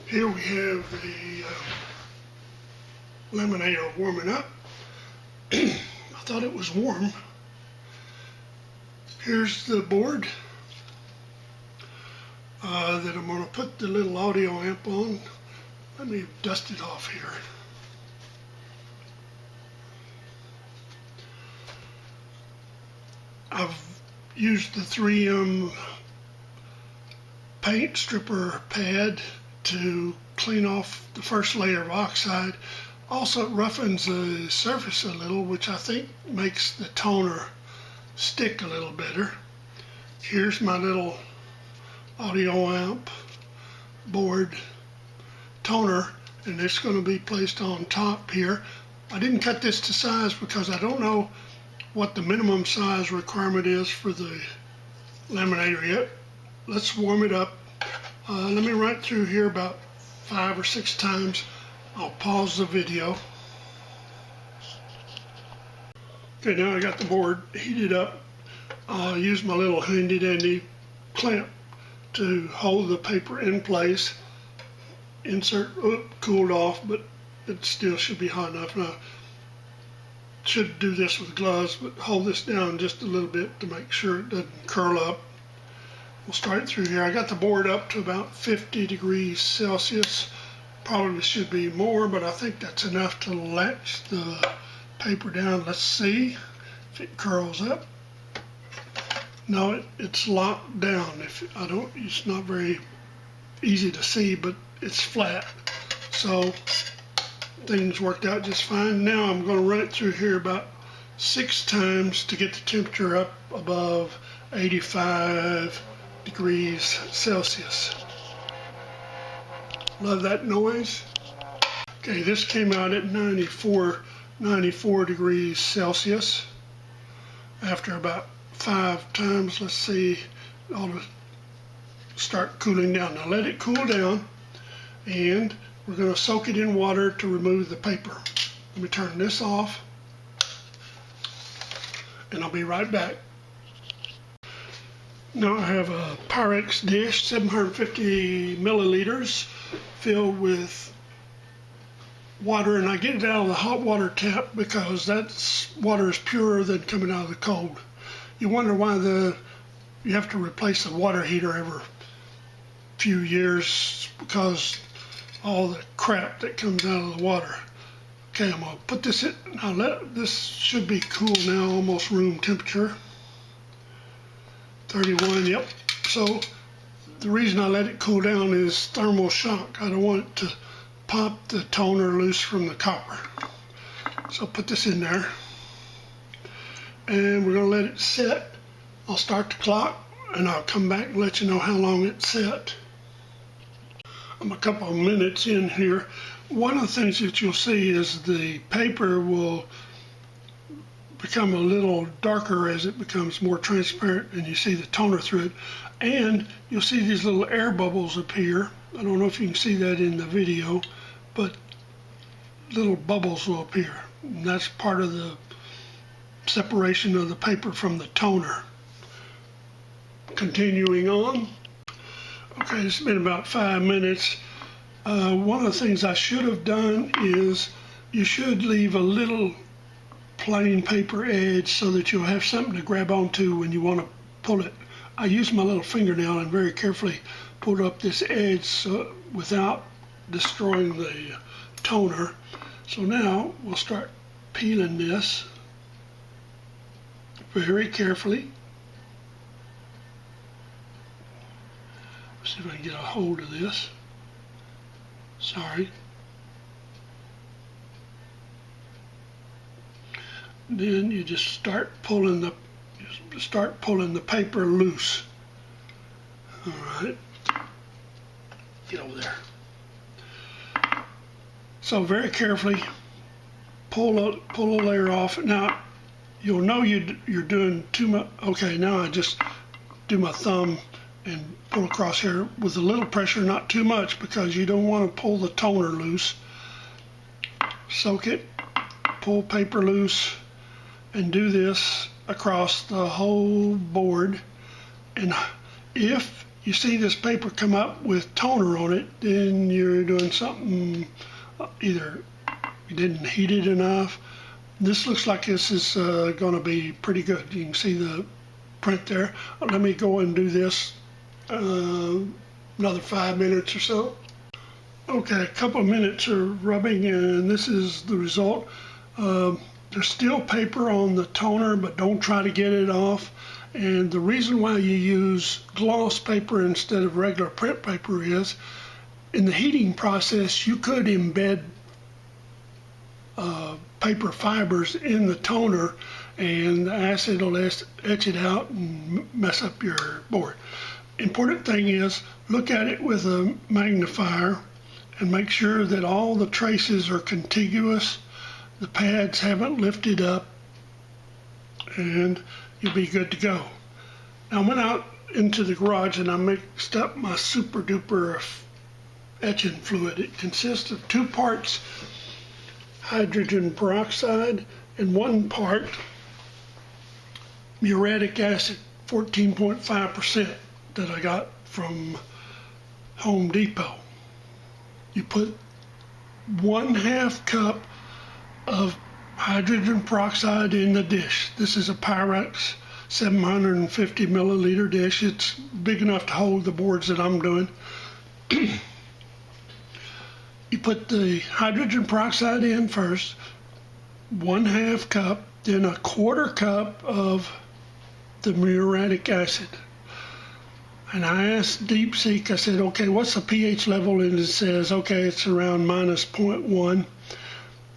Here we have the laminator warming up. I thought it was warm. Here's the board that I'm going to put the little audio amp on. Let me dust it off here. I've used the 3M paint stripper pad to clean off the first layer of oxide. Also, it roughens the surface a little, which I think makes the toner stick a little better. Here's my little audio amp board toner, and it's going to be placed on top here. I didn't cut this to size because I don't know what the minimum size requirement is for the laminator yet. Let's warm it up. Let me run through here about 5 or 6 times. I'll pause the video. Okay, now I got the board heated up. I'll use my little handy dandy clamp to hold the paper in place. Insert, cooled off, but it still should be hot enough. Now, should do this with gloves, but hold this down just a little bit to make sure it doesn't curl up. We'll start through here. I got the board up to about 50 degrees Celsius. Probably should be more, but I think that's enough to latch the paper down. Let's see if it curls up. No, it's locked down. It's not very easy to see, but it's flat. So things worked out just fine. Now I'm going to run it through here about 6 times to get the temperature up above 85 degrees Celsius. Love that noise. Okay, this came out at 94 degrees Celsius. After about 5 times, let's see, it ought to start cooling down. Now let it cool down, and we're going to soak it in water to remove the paper. Let me turn this off, and I'll be right back. Now I have a Pyrex dish, 750 milliliters, filled with water, and I get it out of the hot water tap because that water is purer than coming out of the cold. You wonder why you have to replace the water heater every few years, because all the crap that comes out of the water. Okay, I'm going to put this in. Now this should be cool now, almost room temperature. 31, yep. So the reason I let it cool down is thermal shock. I don't want it to pop the toner loose from the copper. So I'll put this in there, and we're going to let it set. I'll start the clock, and I'll come back and let you know how long it's set. I'm a couple of minutes in here. One of the things that you'll see is the paper will become a little darker as it becomes more transparent, and you see the toner through it, and you'll see these little air bubbles appear. I don't know if you can see that in the video, but little bubbles will appear, and that's part of the separation of the paper from the toner. Continuing on. Okay, it's been about 5 minutes. One of the things I should have done is you should leave a little plain paper edge so that you'll have something to grab onto when you want to pull it. I used my little fingernail and very carefully pulled up this edge without destroying the toner. So now we'll start peeling this very carefully. Let's see if I can get a hold of this. Sorry. Then you just start pulling the paper loose. All right. Get over there. So very carefully pull a layer off. Now you'll know you're doing too much. Okay, now I just do my thumb and pull across here with a little pressure, not too much, because you don't want to pull the toner loose. Soak it, pull paper loose, and do this across the whole board. And if you see this paper come up with toner on it, then you're doing something, either you didn't heat it enough. This looks like this is going to be pretty good. You can see the print there. Let me go and do this another 5 minutes or so. Okay, a couple of minutes of rubbing, and this is the result. There's still paper on the toner, but don't try to get it off. And the reason why you use gloss paper instead of regular print paper is, in the heating process, you could embed paper fibers in the toner, and the acid will etch it out and mess up your board. Important thing is, look at it with a magnifier and make sure that all the traces are contiguous, the pads haven't lifted up, and you'll be good to go. Now, I went out into the garage and I mixed up my super duper etching fluid. It consists of 2 parts hydrogen peroxide and 1 part muriatic acid, 14.5% that I got from Home Depot. You put 1/2 cup of hydrogen peroxide in the dish. This is a Pyrex 750 milliliter dish. It's big enough to hold the boards that I'm doing. You put the hydrogen peroxide in first, 1/2 cup, then 1/4 cup of the muriatic acid. And I asked DeepSeek, I said, okay, what's the pH level? And it says, okay, it's around -0.1.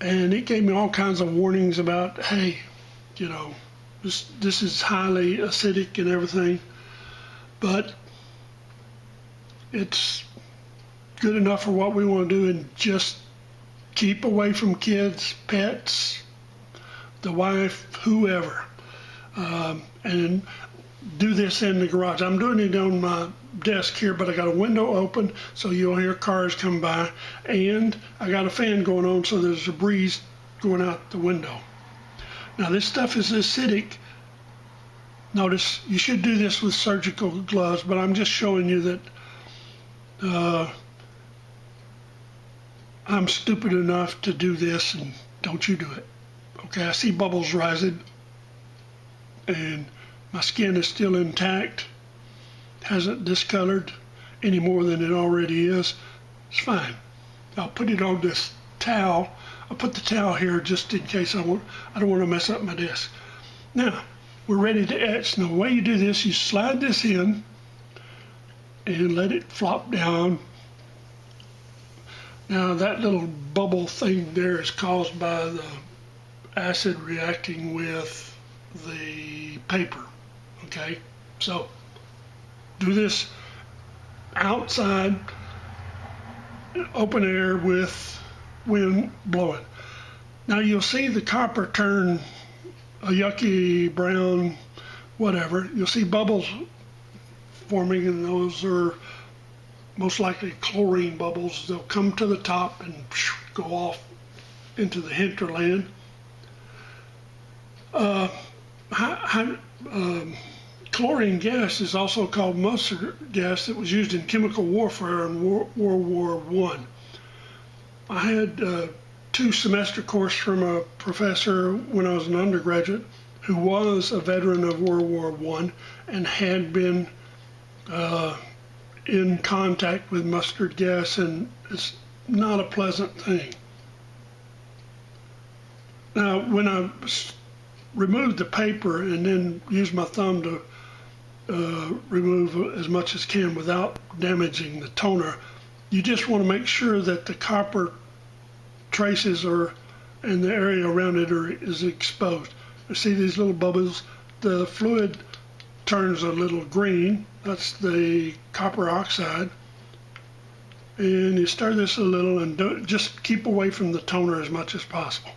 And it gave me all kinds of warnings about, hey, you know, this is highly acidic and everything. But it's good enough for what we want to do, and just keep away from kids, pets, the wife, whoever. And do this in the garage. I'm doing it on my desk here, but I got a window open so you'll hear cars come by, and I got a fan going on so there's a breeze going out the window. Now this stuff is acidic. Notice you should do this with surgical gloves, but I'm just showing you that I'm stupid enough to do this, and don't you do it. Okay, I see bubbles rising, and my skin is still intact, hasn't discolored any more than it already is. It's fine. I'll put it on this towel. I'll put the towel here just in case I don't want to mess up my disc. Now, we're ready to etch. Now, the way you do this, you slide this in and let it flop down. Now, that little bubble thing there is caused by the acid reacting with the paper. Okay, so do this outside, open air with wind blowing. Now you'll see the copper turn a yucky brown, whatever. You'll see bubbles forming, and those are most likely chlorine bubbles. They'll come to the top and go off into the hinterland. Chlorine gas is also called mustard gas that was used in chemical warfare in World War I. I had 2 semester course from a professor when I was an undergraduate who was a veteran of World War I and had been in contact with mustard gas, and it's not a pleasant thing. Now, when I removed the paper and then used my thumb to remove as much as can without damaging the toner, you just want to make sure that the copper traces are and the area around it is exposed. You see these little bubbles? The fluid turns a little green. That's the copper oxide. And you stir this a little, and just keep away from the toner as much as possible.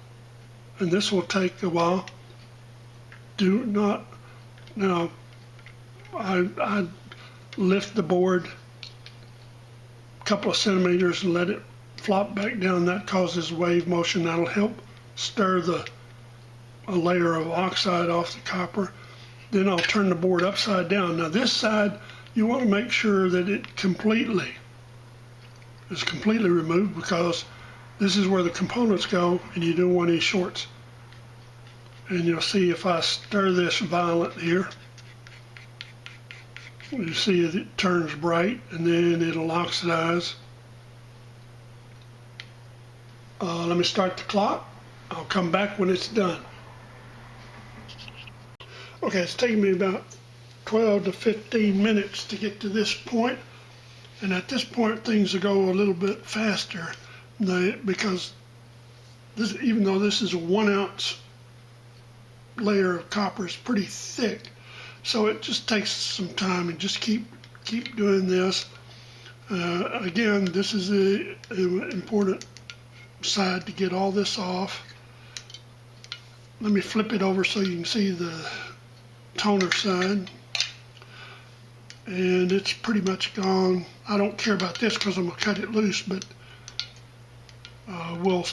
And this will take a while. Do not, now, I lift the board a couple of centimeters and let it flop back down. That causes wave motion. That'll help stir a layer of oxide off the copper. Then I'll turn the board upside down. Now this side, you want to make sure that it is completely removed, because this is where the components go and you don't want any shorts. And you'll see if I stir this violent here, you see it turns bright and then it'll oxidize. Let me start the clock. I'll come back when it's done. Okay, it's taken me about 12 to 15 minutes to get to this point, and at this point things will go a little bit faster because this, even though this is a 1 ounce layer of copper, is pretty thick, so it just takes some time, and just keep doing this. Again, this is an important side to get all this off. Let me flip it over so you can see the toner side, and it's pretty much gone. I don't care about this because I'm gonna cut it loose, but we'll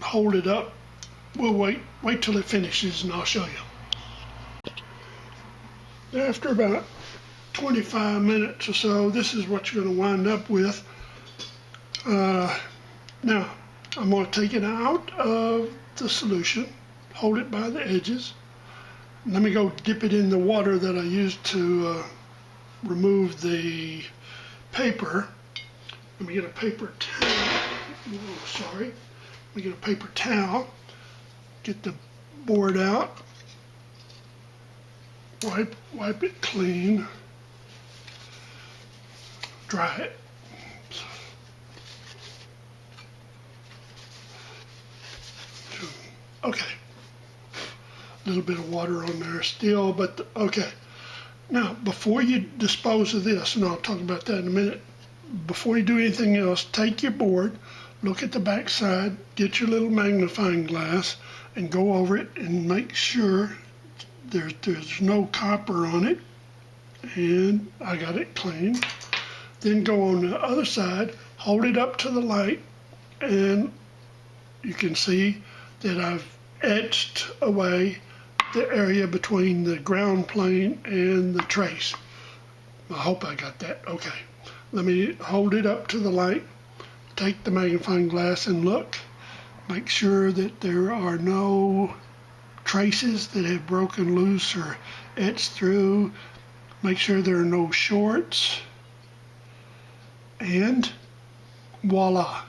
hold it up. We'll wait till it finishes and I'll show you. After about 25 minutes or so, this is what you're going to wind up with. Now, I'm going to take it out of the solution, hold it by the edges. Let me go dip it in the water that I used to remove the paper. Let me get a paper towel. Oh, sorry. Let me get a paper towel. Get the board out. Wipe it clean. Dry it. Okay. A little bit of water on there still, but okay. Now, before you dispose of this, and I'll talk about that in a minute, before you do anything else, take your board, look at the back side, get your little magnifying glass, and go over it and make sure there's no copper on it. And I got it clean. Then go on the other side, hold it up to the light, and you can see that I've etched away the area between the ground plane and the trace. I hope I got that. Okay. Let me hold it up to the light, take the magnifying glass and look. Make sure that there are no traces that have broken loose or etched through. Make sure there are no shorts. And voila.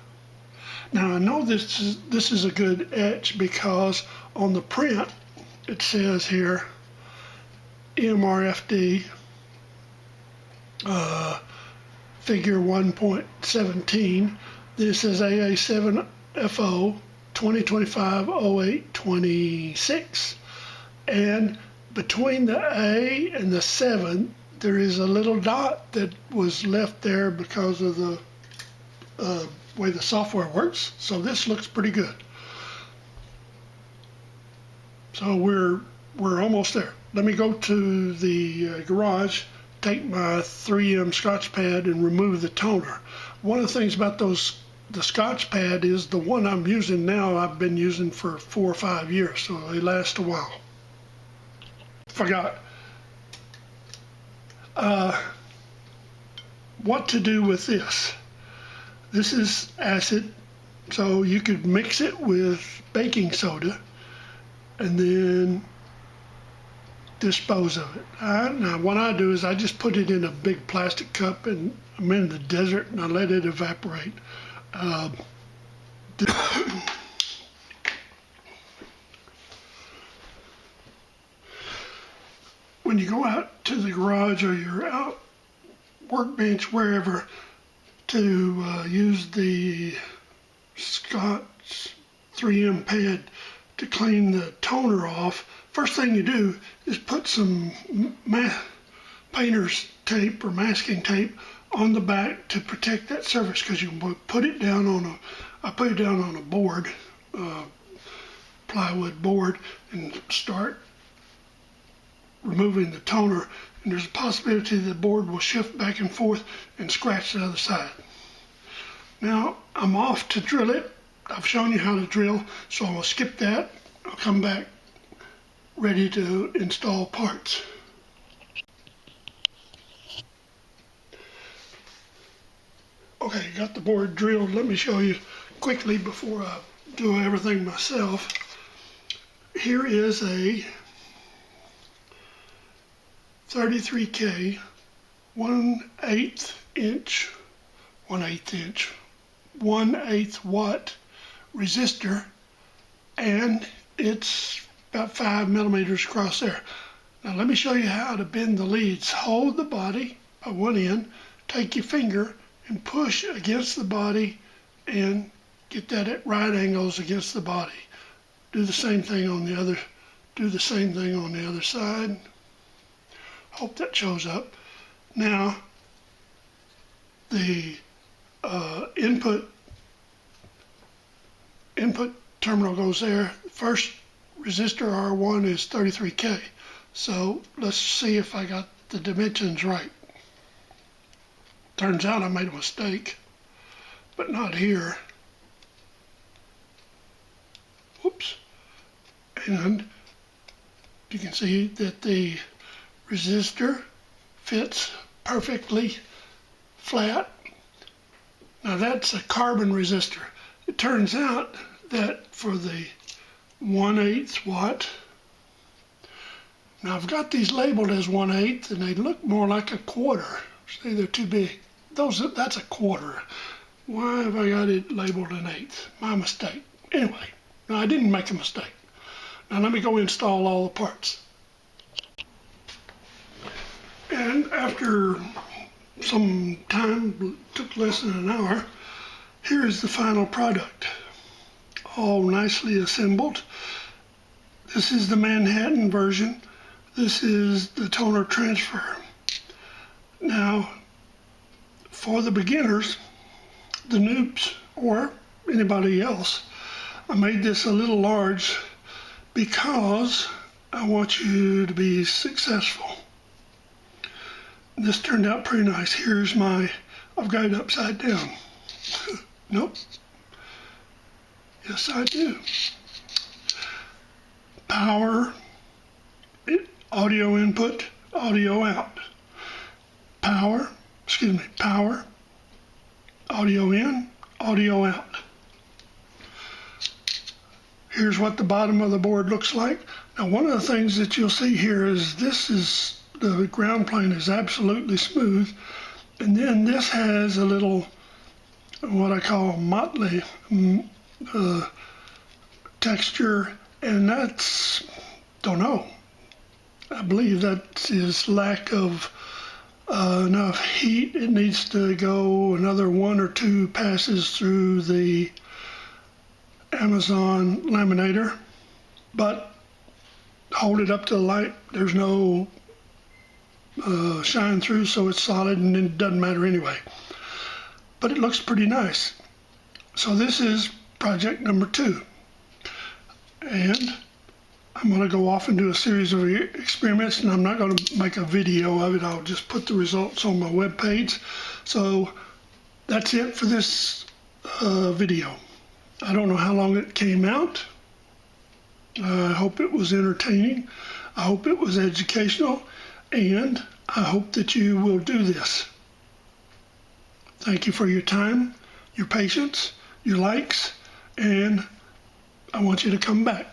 Now I know this is a good etch because on the print it says here EMRFD figure 1.17. This is AA7FO 2025-08-26, and between the A and the 7 there is a little dot that was left there because of the way the software works. So this looks pretty good. So we're almost there. Let me go to the garage, take my 3M Scotch pad and remove the toner. One of the things about the Scotch pad is the one I'm using now I've been using for 4 or 5 years, so they last a while. Forgot. What to do with this? This is acid, so you could mix it with baking soda and then dispose of it. Now what I do is I just put it in a big plastic cup, and I'm in the desert and I let it evaporate. When you go out to the garage or you're out workbench, wherever, to use the Scotch 3M pad to clean the toner off, first thing you do is put some painter's tape or masking tape on the back to protect that surface, because you can put it down on I put it down on a board, plywood board, and start removing the toner, and there's a possibility the board will shift back and forth and scratch the other side. Now I'm off to drill it. I've shown you how to drill, so I'll skip that. I'll come back ready to install parts. Okay, got the board drilled. Let me show you quickly before I do everything myself. Here is a 33K 1/8 inch 1/8 watt resistor, and it's about 5 millimeters across there. Now let me show you how to bend the leads. Hold the body by one end, take your finger and push against the body and get that at right angles against the body. Do the same thing on the other. Do the same thing on the other side. Hope that shows up. Now the input terminal goes there. First resistor R1 is 33K. So let's see if I got the dimensions right. Turns out I made a mistake, but not here. Whoops. And you can see that the resistor fits perfectly flat. Now that's a carbon resistor. It turns out that for the 1/8 watt, now I've got these labeled as 1/8 and they look more like a quarter. See, they're too big. That's a quarter. Why have I got it labeled an eighth? My mistake. Anyway, no, I didn't make a mistake. Now let me go install all the parts. And after some time, took less than an hour, here is the final product. All nicely assembled. This is the Manhattan version. This is the toner transfer. Now, for the beginners, the noobs, or anybody else, I made this a little large because I want you to be successful. This turned out pretty nice. Here's my, I've got it upside down. Nope. Yes, I do. Power, audio input, audio out. Power, audio in, audio out. Here's what the bottom of the board looks like. Now one of the things that you'll see here is the ground plane is absolutely smooth, and then this has a little, what I call motley texture, and that's, don't know, I believe that is lack of enough heat. It needs to go another 1 or 2 passes through the Amazon laminator, but hold it up to the light. There's no shine through, so it's solid and it doesn't matter anyway. But it looks pretty nice. So this is project number 2. And I'm going to go off and do a series of experiments, and I'm not going to make a video of it. I'll just put the results on my web page. So that's it for this video. I don't know how long it came out. I hope it was entertaining. I hope it was educational, and I hope that you will do this. Thank you for your time, your patience, your likes, and I want you to come back.